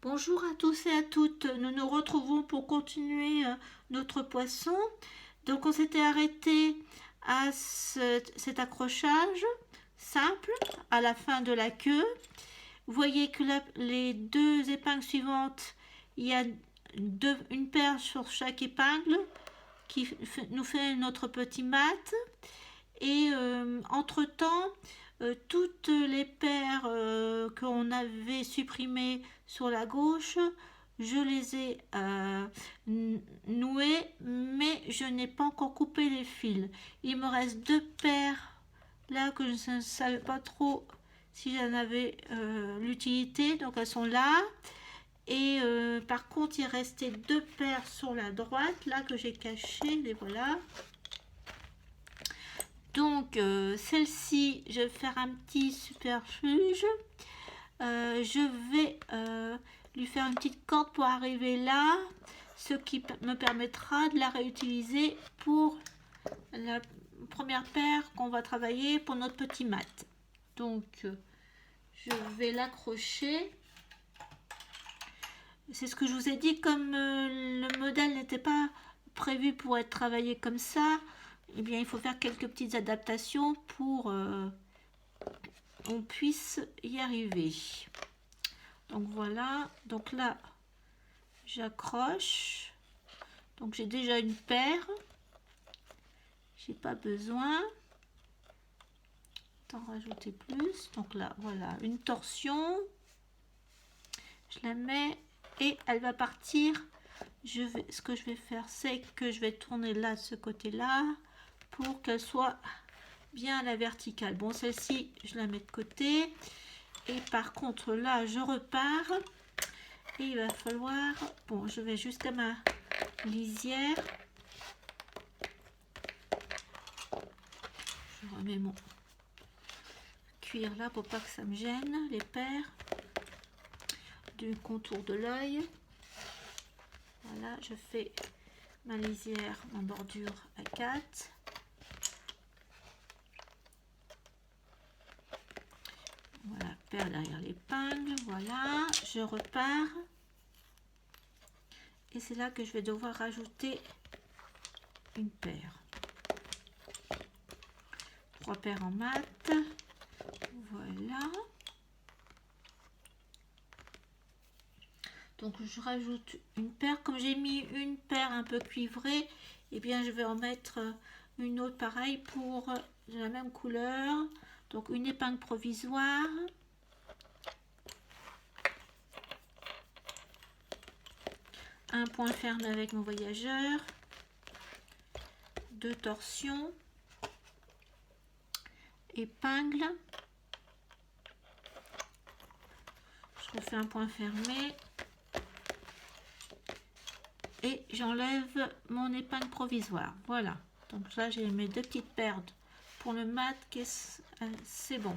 Bonjour à tous et à toutes, nous nous retrouvons pour continuer notre poisson. Donc on s'était arrêté à cet accrochage simple à la fin de la queue. Vous voyez que les deux épingles suivantes, il y a une paire sur chaque épingle qui nous fait notre petit mat. Et entre-temps, toutes les paires qu'on avait supprimées sur la gauche, je les ai nouées, mais je n'ai pas encore coupé les fils. Il me reste deux paires là que je ne savais pas trop si j'en avais l'utilité, donc elles sont là. Et par contre, il restait deux paires sur la droite là que j'ai cachées, les voilà. Donc celle-ci, je vais faire un petit superfuge. Je vais lui faire une petite corde pour arriver là, ce qui me permettra de la réutiliser pour la première paire qu'on va travailler pour notre petit mat. Donc je vais l'accrocher. C'est ce que je vous ai dit, comme le modèle n'était pas prévu pour être travaillé comme ça, eh bien il faut faire quelques petites adaptations pour qu'on puisse y arriver. Donc voilà, donc là j'accroche, donc j'ai déjà une paire, j'ai pas besoin d'en rajouter plus. Donc là voilà une torsion, je la mets et elle va partir. Ce que je vais faire, c'est que je vais tourner là de ce côté là pour qu'elle soit bien à la verticale. Bon, celle-ci je la mets de côté, et par contre là je repars et il va falloir, bon, je vais jusqu'à ma lisière, je remets mon cuir là pour pas que ça me gêne les paires du contour de l'œil. Voilà, je fais ma lisière, ma bordure à 4. Voilà, paire derrière l'épingle, voilà, je repars. Et c'est là que je vais devoir rajouter une paire. 3 paires en mat. Voilà. Donc je rajoute une paire. Comme j'ai mis une paire un peu cuivrée, et eh bien je vais en mettre une autre pareille pour de la même couleur. Donc une épingle provisoire. Un point fermé avec mon voyageur. 2 torsions. Épingle. Je refais un point fermé. Et j'enlève mon épingle provisoire. Voilà. Donc là, j'ai mes 2 petites paires pour le mat. C'est bon.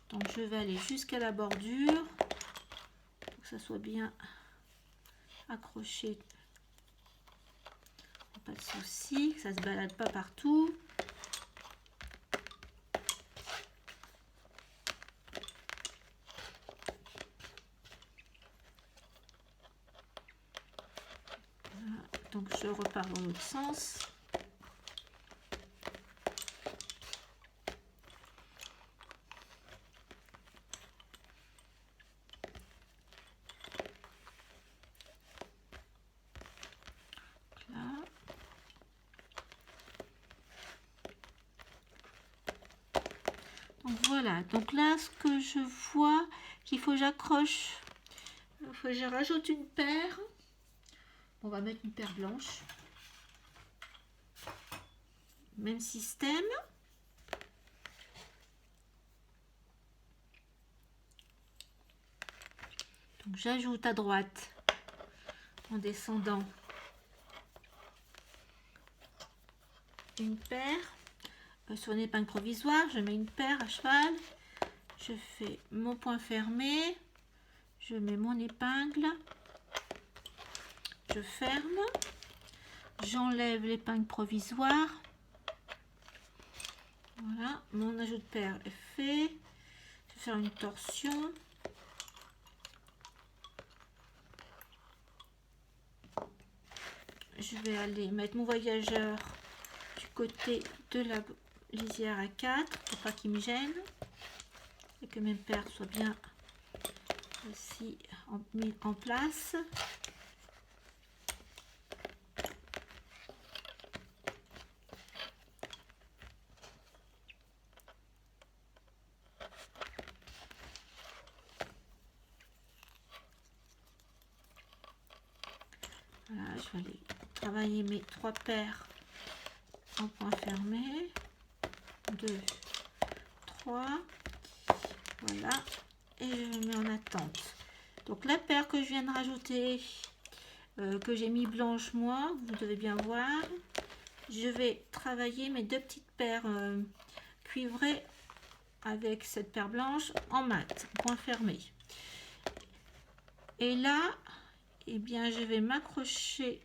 Donc je vais aller jusqu'à la bordure pour que ça soit bien accroché. Pas de souci, que ça se balade pas partout. Voilà. Donc je repars dans l'autre sens. Voilà, donc là ce que je vois qu'il faut que j'accroche, il faut que je rajoute une paire. On va mettre une paire blanche, même système. Donc j'ajoute à droite en descendant une paire. Sur une épingle provisoire, je mets une paire à cheval, je fais mon point fermé, je mets mon épingle, je ferme, j'enlève l'épingle provisoire. Voilà, mon ajout de paire est fait. Je faire une torsion. Je vais aller mettre mon voyageur du côté de la lisière à 4 pour pas qu'il me gêne et que mes paires soient bien aussi mis en place. Voilà, je vais aller travailler mes 3 paires en point fermé. 2, 3, voilà, et je mets en attente. Donc la paire que je viens de rajouter, que j'ai mis blanche moi, vous devez bien voir, je vais travailler mes 2 petites paires cuivrées avec cette paire blanche en mat, point fermé. Et là, eh bien, je vais m'accrocher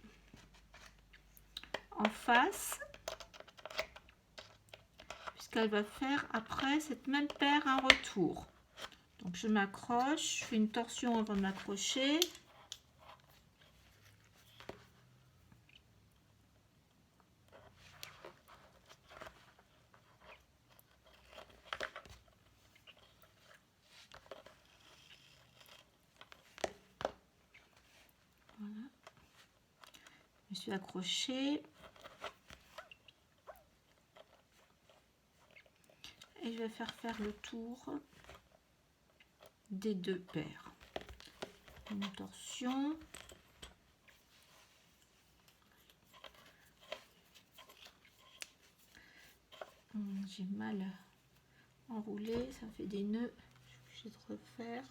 en face, puisqu'elle va faire après cette même paire un retour. Donc je m'accroche, je fais une torsion avant de m'accrocher. Voilà. Je me suis accrochée. Et je vais faire le tour des 2 paires. Une torsion. J'ai mal enroulé, ça fait des nœuds. Je suis obligée de refaire.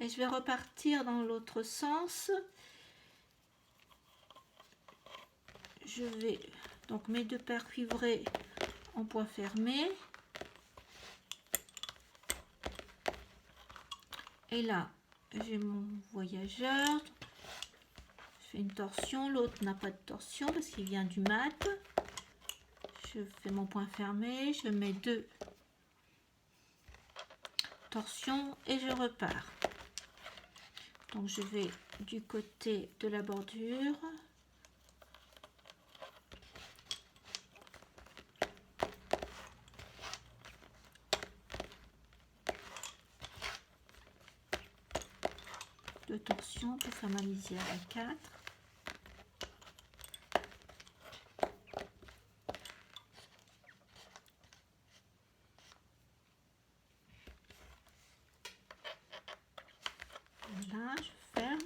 Et je vais repartir dans l'autre sens. Je vais donc mes 2 paires cuivrées en point fermé. Et là, j'ai mon voyageur. Je fais une torsion. L'autre n'a pas de torsion parce qu'il vient du mat. Je fais mon point fermé. Je mets 2 torsions et je repars. Donc je vais du côté de la bordure. De torsion pour faire ma lisière à 4. Voilà, je ferme.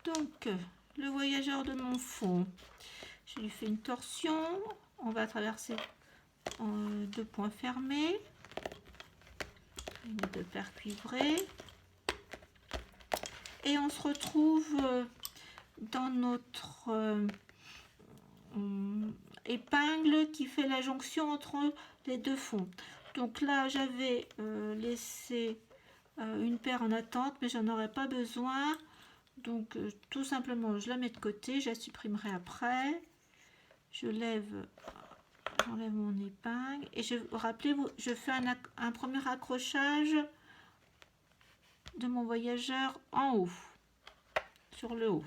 Donc, le voyageur de mon fond, je lui fais une torsion. On va traverser en 2 points fermés. Les 2 paires cuivrées. Et on se retrouve dans notre épingle qui fait la jonction entre les 2 fonds. Donc là, j'avais laissé une paire en attente, mais j'en aurais pas besoin. Donc tout simplement, je la mets de côté, je la supprimerai après. J'enlève mon épingle et rappelez-vous, je fais un premier accrochage de mon voyageur en haut, sur le haut.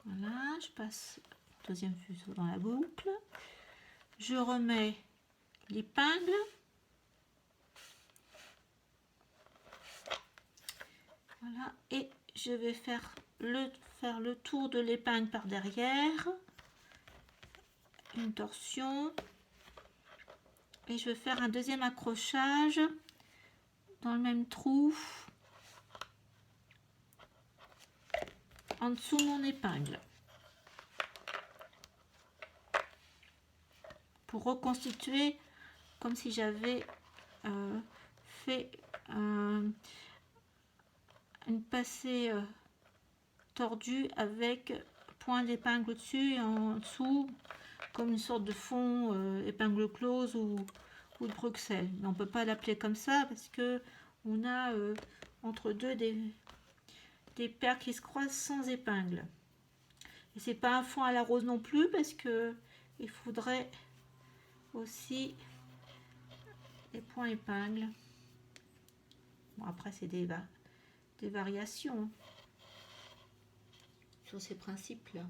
Voilà, je passe le 2e fuseau dans la boucle. Je remets l'épingle. Voilà, et je vais faire le tour de l'épingle par derrière. Une torsion. Et je vais faire un 2e accrochage dans le même trou. En dessous de mon épingle. Pour reconstituer comme si j'avais fait une passée tordue avec point d'épingle au-dessus et en dessous, comme une sorte de fond épingle close ou de Bruxelles. Mais on ne peut pas l'appeler comme ça parce que on a entre deux des paires qui se croisent sans épingle. Et c'est pas un fond à la rose non plus parce que il faudrait aussi des points épingles. Bon, après c'est des variations sur ces principes là.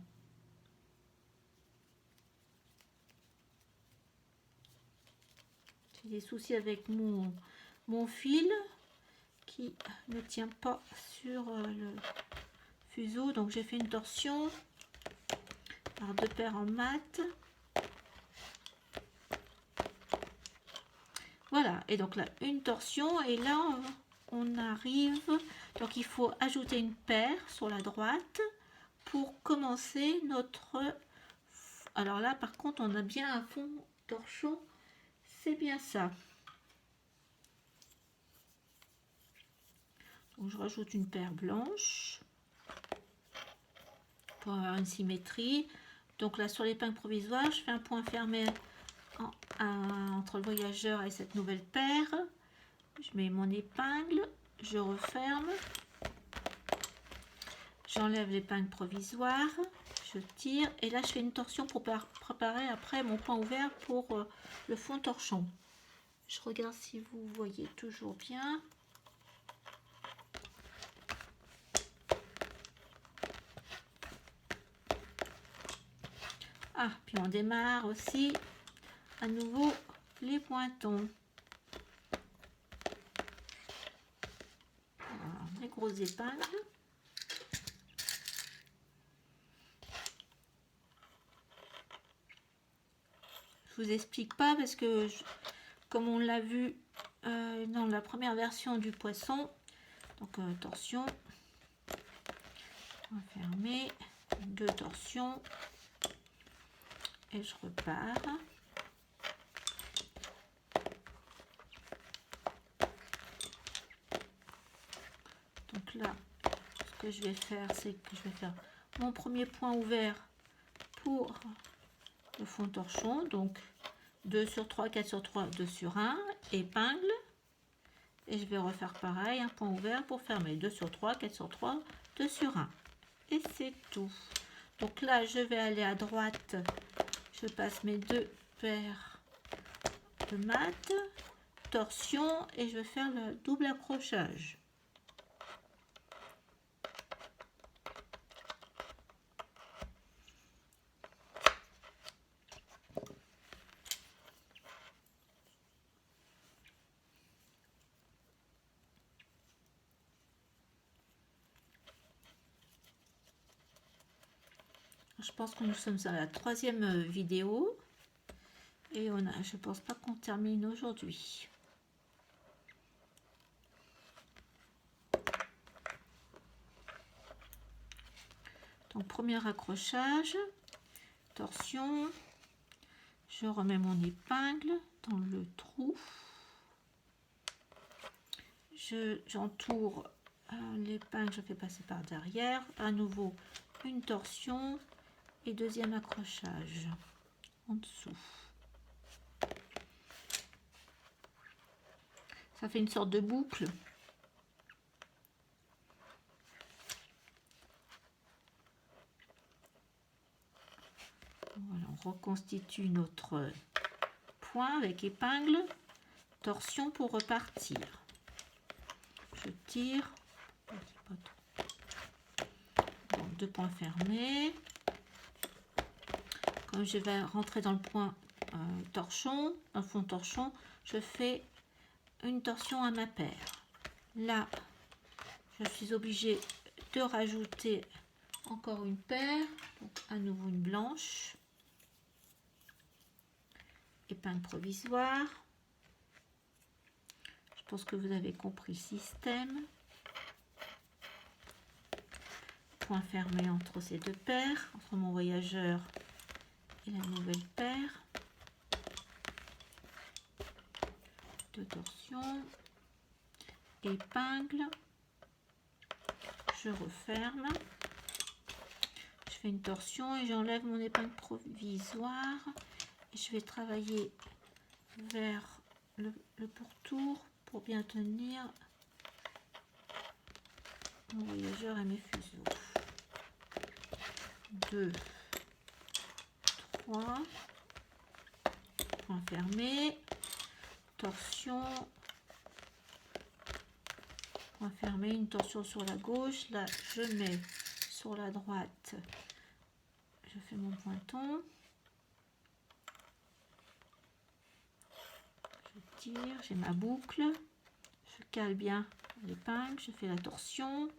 J'ai des soucis avec mon fil qui ne tient pas sur le fuseau, donc j'ai fait une torsion par 2 paires en mat. Voilà, et donc là une torsion, et là on arrive, donc il faut ajouter une paire sur la droite pour commencer notre, alors là par contre on a bien un fond torchon, c'est bien ça. Donc je rajoute une paire blanche pour avoir une symétrie. Donc là sur l'épingle provisoire, je fais un point fermé entre le voyageur et cette nouvelle paire. Je mets mon épingle, je referme, j'enlève l'épingle provisoire, je tire et là je fais une torsion pour préparer après mon point ouvert pour le fond torchon. Je regarde si vous voyez toujours bien. Ah, puis on démarre aussi à nouveau les pointons. Alors, les grosses épingles. Je vous explique pas parce que comme on l'a vu dans la première version du poisson, donc torsion, on va fermer, 2 torsions et je repars. Donc là, ce que je vais faire, c'est que je vais faire mon premier point ouvert pour le fond torchon, donc 2 sur 3, 4 sur 3, 2 sur 1, épingle, et je vais refaire pareil, un point ouvert pour fermer, 2 sur 3, 4 sur 3, 2 sur 1, et c'est tout. Donc là, je vais aller à droite, je passe mes 2 paires de mat, torsion, et je vais faire le double accrochage. Je pense que nous sommes à la 3e vidéo et je pense pas qu'on termine aujourd'hui. Donc premier accrochage, torsion, je remets mon épingle dans le trou, j'entoure l'épingle, je fais passer par derrière, à nouveau une torsion et deuxième accrochage en dessous. Ça fait une sorte de boucle. Voilà, on reconstitue notre point avec épingle, torsion pour repartir. Je tire, donc 2 points fermés. Comme je vais rentrer dans le point torchon, dans le fond torchon, je fais une torsion à ma paire. Là, je suis obligée de rajouter encore une paire, donc à nouveau une blanche, épingle provisoire. Je pense que vous avez compris le système. Point fermé entre ces 2 paires, entre mon voyageur et la nouvelle paire. 2 torsions, épingle, je referme. Je fais une torsion et j'enlève mon épingle provisoire. Et je vais travailler vers le pourtour pour bien tenir mon voyageur et mes fuseaux. 2, 3, point fermé, torsion, point fermé, une torsion sur la gauche. Là, je mets sur la droite, je fais mon pointon. Je tire, j'ai ma boucle, je cale bien l'épingle, je fais la torsion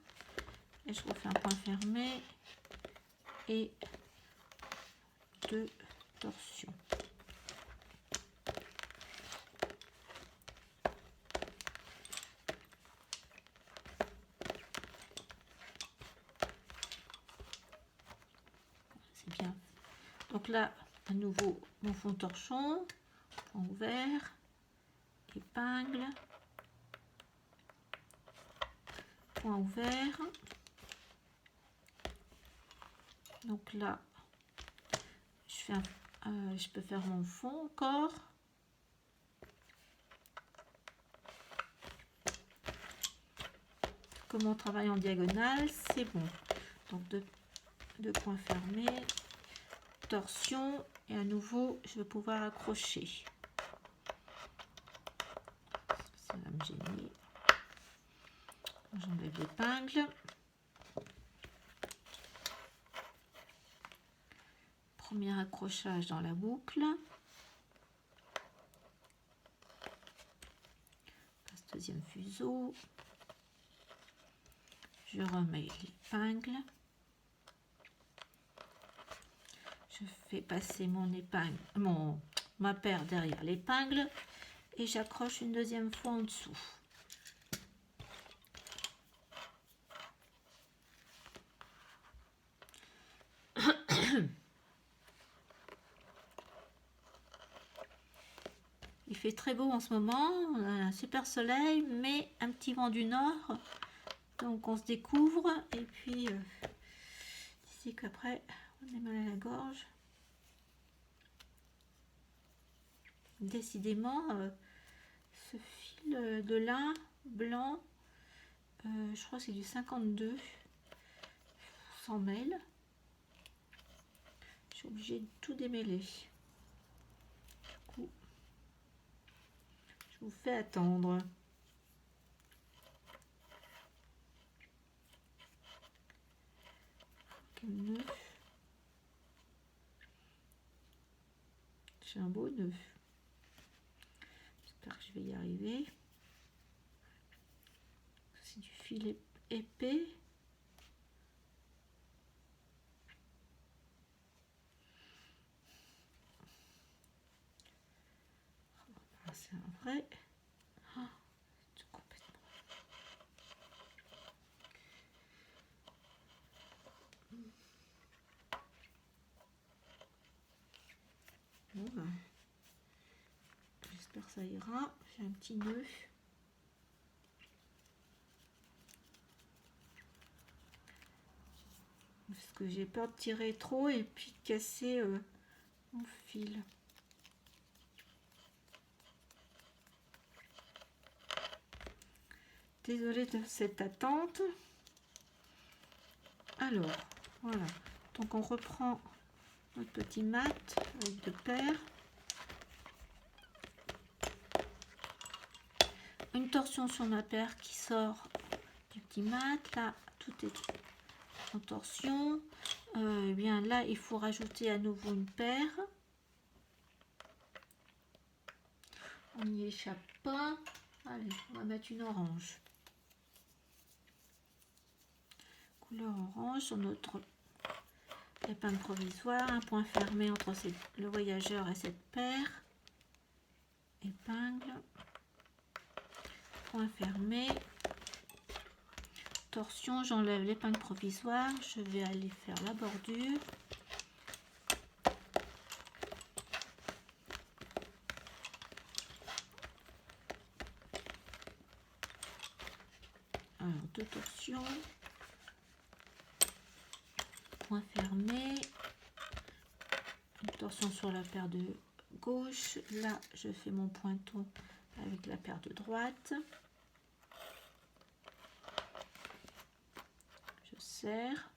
et je refais un point fermé et 2 torsions. C'est bien. Donc là, à nouveau, mon fond torchon, point ouvert, épingle, point ouvert. Donc là, je peux faire mon fond encore. Comme on travaille en diagonale, c'est bon. Donc deux points fermés, torsion, et à nouveau, je vais pouvoir accrocher. Ça va me gêner. J'enlève l'épingle. Premier accrochage dans la boucle. Passe deuxième fuseau. Je remets l'épingle. Je fais passer mon épingle, ma paire derrière l'épingle et j'accroche une deuxième fois en dessous. Il fait très beau en ce moment, on a un super soleil, mais un petit vent du nord. Donc on se découvre et puis d'ici qu'après on est mal à la gorge. Décidément, ce fil de lin blanc, je crois que c'est du 52, s'en mêle. Je suis obligée de tout démêler. Du coup, je vous fais attendre. Quel nœud. J'ai un beau nœud. J'espère que je vais y arriver. C'est du fil épais. C'est un vrai. Oh, c'est complètement. Bon, ben, j'espère que ça ira. J'ai un petit nœud. Parce que j'ai peur de tirer trop et puis de casser mon fil. Désolée de cette attente. Alors, voilà. Donc on reprend notre petit mat avec 2 paires. Une torsion sur ma paire qui sort du petit mat. Là, tout est en torsion. Eh bien là, il faut rajouter à nouveau une paire. On n'y échappe pas. Allez, on va mettre une orange. Couleur orange sur notre épingle provisoire. Un point fermé entre le voyageur et cette paire. Épingle. Point fermé. Torsion, j'enlève l'épingle provisoire. Je vais aller faire la bordure. Alors, 2 torsions. point fermé, une torsion sur la paire de gauche. Là, je fais mon pointon avec la paire de droite. Je serre.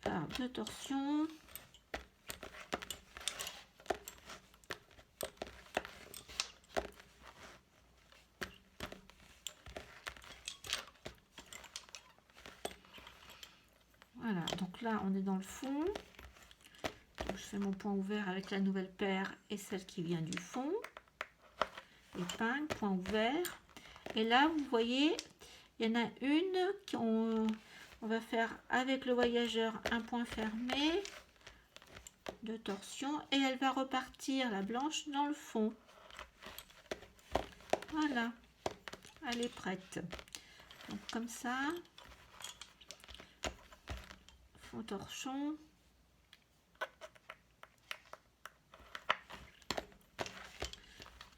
Alors, 2 torsions. Voilà, donc là on est dans le fond. Donc, je fais mon point ouvert avec la nouvelle paire et celle qui vient du fond. Épingle, point ouvert. Et là vous voyez, il y en a une qu'on va faire avec le voyageur un point fermé, 2 torsions, et elle va repartir la blanche dans le fond. Voilà, elle est prête. Donc comme ça, fond torchon.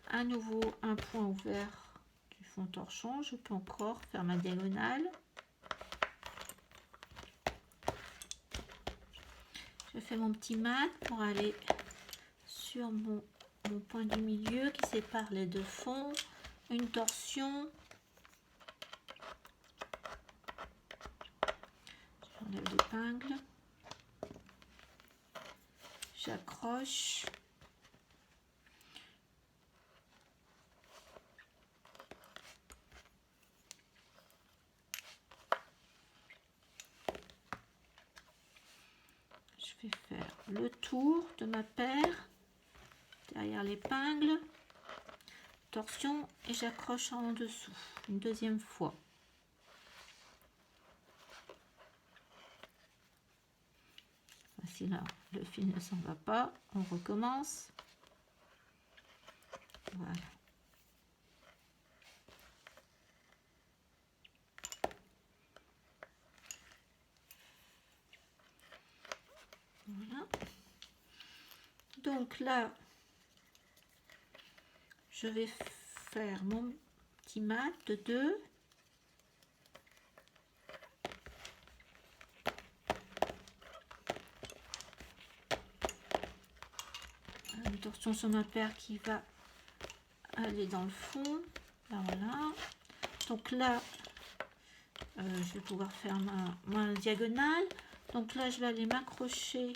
À nouveau un point ouvert du fond torchon. Je peux encore faire ma diagonale. Je fais mon petit mat pour aller sur mon point du milieu qui sépare les deux fonds. Une torsion. J'enlève l'épingle. J'accroche. Je vais faire le tour de ma paire derrière l'épingle, torsion, et j'accroche en dessous une deuxième fois. Voici là, le fil ne s'en va pas, on recommence. Voilà. Voilà. Donc là, je vais faire mon petit mat de 2. Une torsion sur ma paire qui va aller dans le fond. Là, voilà. Donc là, je vais pouvoir faire ma diagonale. Donc là, je vais aller m'accrocher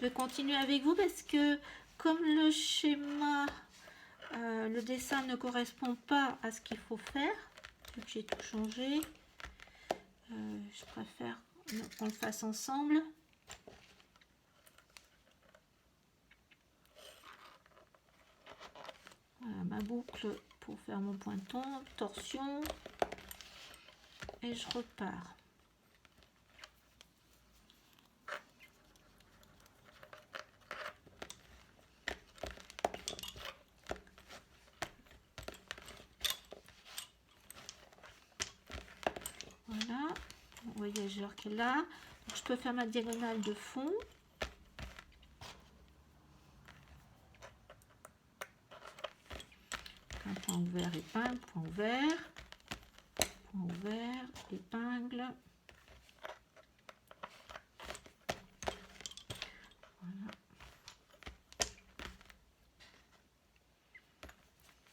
je vais continuer avec vous parce que comme le schéma, le dessin ne correspond pas à ce qu'il faut faire, vu que j'ai tout changé, je préfère qu'on le fasse ensemble. Voilà ma boucle pour faire mon pointon, torsion, et je repars. Voilà, mon voyageur qui est là. Donc, je peux faire ma diagonale de fond. Un point ouvert, épingle, point ouvert, épingle.